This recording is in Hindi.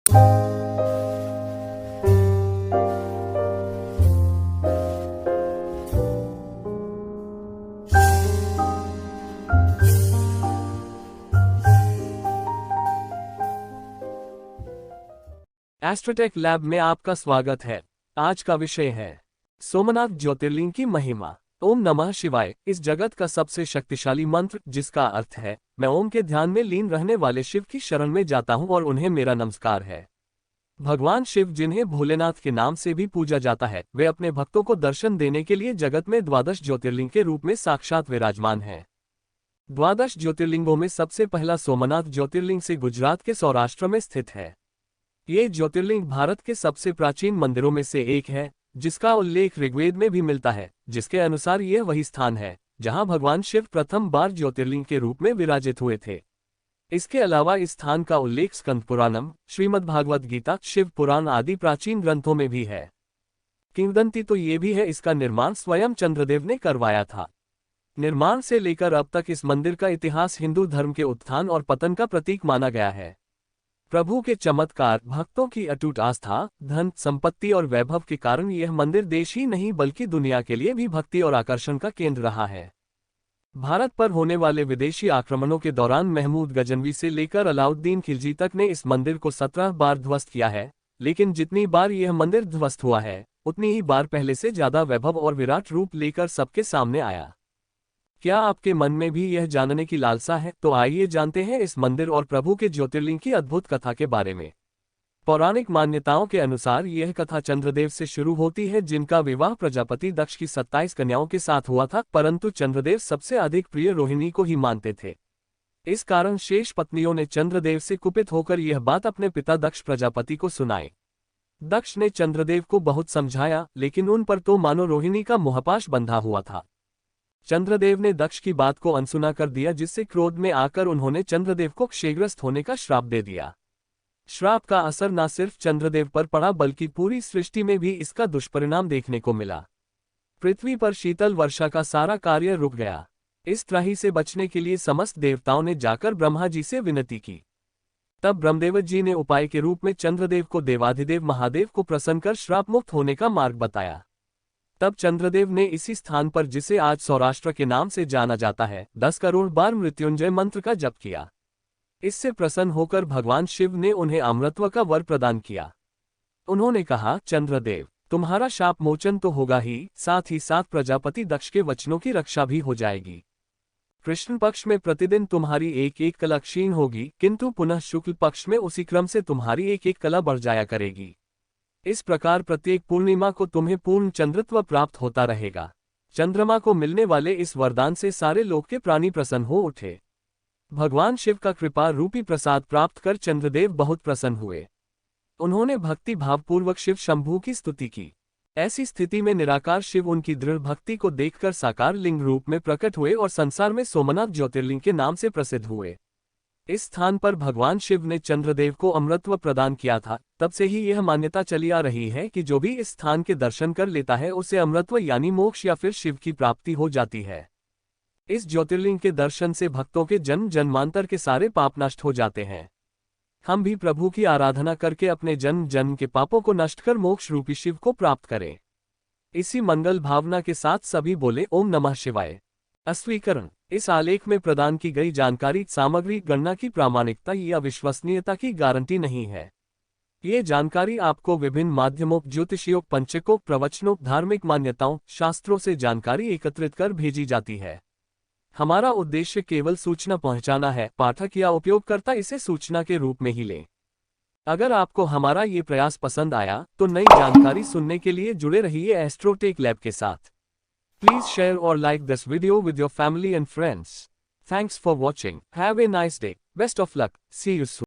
एस्ट्रोटेक लैब में आपका स्वागत है। आज का विषय है सोमनाथ ज्योतिर्लिंग की महिमा। ओम नमः शिवाय इस जगत का सबसे शक्तिशाली मंत्र, जिसका अर्थ है मैं ओम के ध्यान में लीन रहने वाले शिव की शरण में जाता हूं और उन्हें मेरा नमस्कार है। भगवान शिव, जिन्हें भोलेनाथ के नाम से भी पूजा जाता है, वे अपने भक्तों को दर्शन देने के लिए जगत में द्वादश ज्योतिर्लिंग के रूप में साक्षात विराजमान हैं। द्वादश ज्योतिर्लिंगों में सबसे पहला सोमनाथ ज्योतिर्लिंग से गुजरात के सौराष्ट्र में स्थित है। ये ज्योतिर्लिंग भारत के सबसे प्राचीन मंदिरों में से एक है, जिसका उल्लेख ऋग्वेद में भी मिलता है, जिसके अनुसार यह वही स्थान है जहां भगवान शिव प्रथम बार ज्योतिर्लिंग के रूप में विराजित हुए थे। इसके अलावा इस स्थान का उल्लेख स्कंद पुराणम, श्रीमद् भागवत गीता, शिव पुराण आदि प्राचीन ग्रंथों में भी है। किंवदंती तो ये भी है, इसका निर्माण स्वयं चंद्रदेव ने करवाया था। निर्माण से लेकर अब तक इस मंदिर का इतिहास हिंदू धर्म के उत्थान और पतन का प्रतीक माना गया है। प्रभु के चमत्कार, भक्तों की अटूट आस्था, धन संपत्ति और वैभव के कारण यह मंदिर देश ही नहीं बल्कि दुनिया के लिए भी भक्ति और आकर्षण का केंद्र रहा है। भारत पर होने वाले विदेशी आक्रमणों के दौरान महमूद गजनवी से लेकर अलाउद्दीन खिलजी तक ने इस मंदिर को 17 बार ध्वस्त किया है, लेकिन जितनी बार यह मंदिर ध्वस्त हुआ है, उतनी ही बार पहले से ज्यादा वैभव और विराट रूप लेकर सबके सामने आया। क्या आपके मन में भी यह जानने की लालसा है? तो आइए जानते हैं इस मंदिर और प्रभु के ज्योतिर्लिंग की अद्भुत कथा के बारे में। पौराणिक मान्यताओं के अनुसार यह कथा चंद्रदेव से शुरू होती है, जिनका विवाह प्रजापति दक्ष की 27 कन्याओं के साथ हुआ था, परंतु चंद्रदेव सबसे अधिक प्रिय रोहिणी को ही मानते थे। इस कारण शेष पत्नियों ने चंद्रदेव से कुपित होकर यह बात अपने पिता दक्ष प्रजापति को सुनाई। दक्ष ने चंद्रदेव को बहुत समझाया, लेकिन उन पर तो मानो रोहिणी का मोहपाश बंधा हुआ था। चंद्रदेव ने दक्ष की बात को अनसुना कर दिया, जिससे क्रोध में आकर उन्होंने चंद्रदेव को क्षयग्रस्त होने का श्राप दे दिया। श्राप का असर न सिर्फ चंद्रदेव पर पड़ा, बल्कि पूरी सृष्टि में भी इसका दुष्परिणाम देखने को मिला। पृथ्वी पर शीतल वर्षा का सारा कार्य रुक गया। इस त्राही से बचने के लिए समस्त देवताओं ने जाकर ब्रह्मा जी से विनती की। तब ब्रह्मदेव जी ने उपाय के रूप में चंद्रदेव को देवाधिदेव महादेव को प्रसन्न कर श्राप मुक्त होने का मार्ग बताया। तब चंद्रदेव ने इसी स्थान पर, जिसे आज सौराष्ट्र के नाम से जाना जाता है, 10 करोड़ बार मृत्युंजय मंत्र का जप किया। इससे प्रसन्न होकर भगवान शिव ने उन्हें अमृतत्व का वर प्रदान किया। उन्होंने कहा, चंद्रदेव, तुम्हारा शाप मोचन तो होगा ही साथ प्रजापति दक्ष के वचनों की रक्षा भी हो जाएगी। कृष्ण पक्ष में प्रतिदिन तुम्हारी एक एक कला क्षीण होगी, किंतु पुनः शुक्ल पक्ष में उसी क्रम से तुम्हारी एक एक कला बढ़ जाया करेगी। इस प्रकार प्रत्येक पूर्णिमा को तुम्हें पूर्ण चंद्रत्व प्राप्त होता रहेगा। चंद्रमा को मिलने वाले इस वरदान से सारे लोक के प्राणी प्रसन्न हो उठे। भगवान शिव का कृपा रूपी प्रसाद प्राप्त कर चंद्रदेव बहुत प्रसन्न हुए। उन्होंने भक्ति भावपूर्वक शिव शंभू की स्तुति की। ऐसी स्थिति में निराकार शिव उनकी दृढ़ भक्ति को देखकर साकार लिंग रूप में प्रकट हुए और संसार में सोमनाथ ज्योतिर्लिंग के नाम से प्रसिद्ध हुए। इस स्थान पर भगवान शिव ने चंद्रदेव को अमृतत्व प्रदान किया था। तब से ही यह मान्यता चली आ रही है कि जो भी इस स्थान के दर्शन कर लेता है, उसे अमृतत्व यानी मोक्ष या फिर शिव की प्राप्ति हो जाती है। इस ज्योतिर्लिंग के दर्शन से भक्तों के जन्म जन्मांतर के सारे पाप नष्ट हो जाते हैं। हम भी प्रभु की आराधना करके अपने जन्म जन्म के पापों को नष्ट कर मोक्ष रूपी शिव को प्राप्त करें। इसी मंगल भावना के साथ सभी बोले ओम नमः शिवाय। अस्वीकरण: इस आलेख में प्रदान की गई जानकारी सामग्री गणना की प्रामाणिकता या विश्वसनीयता की गारंटी नहीं है। ये जानकारी आपको विभिन्न माध्यमों, ज्योतिषियों, पंचकों, प्रवचनों, धार्मिक मान्यताओं, शास्त्रों से जानकारी एकत्रित कर भेजी जाती है। हमारा उद्देश्य केवल सूचना पहुंचाना है, पाठक या उपयोगकर्ता इसे सूचना के रूप में ही लें। अगर आपको हमारा ये प्रयास पसंद आया तो नई जानकारी सुनने के लिए जुड़े रहिए एस्ट्रोटेक लैब के साथ। Please share or like this video with your family and friends. Thanks for watching. Have a nice day. Best of luck. See you soon.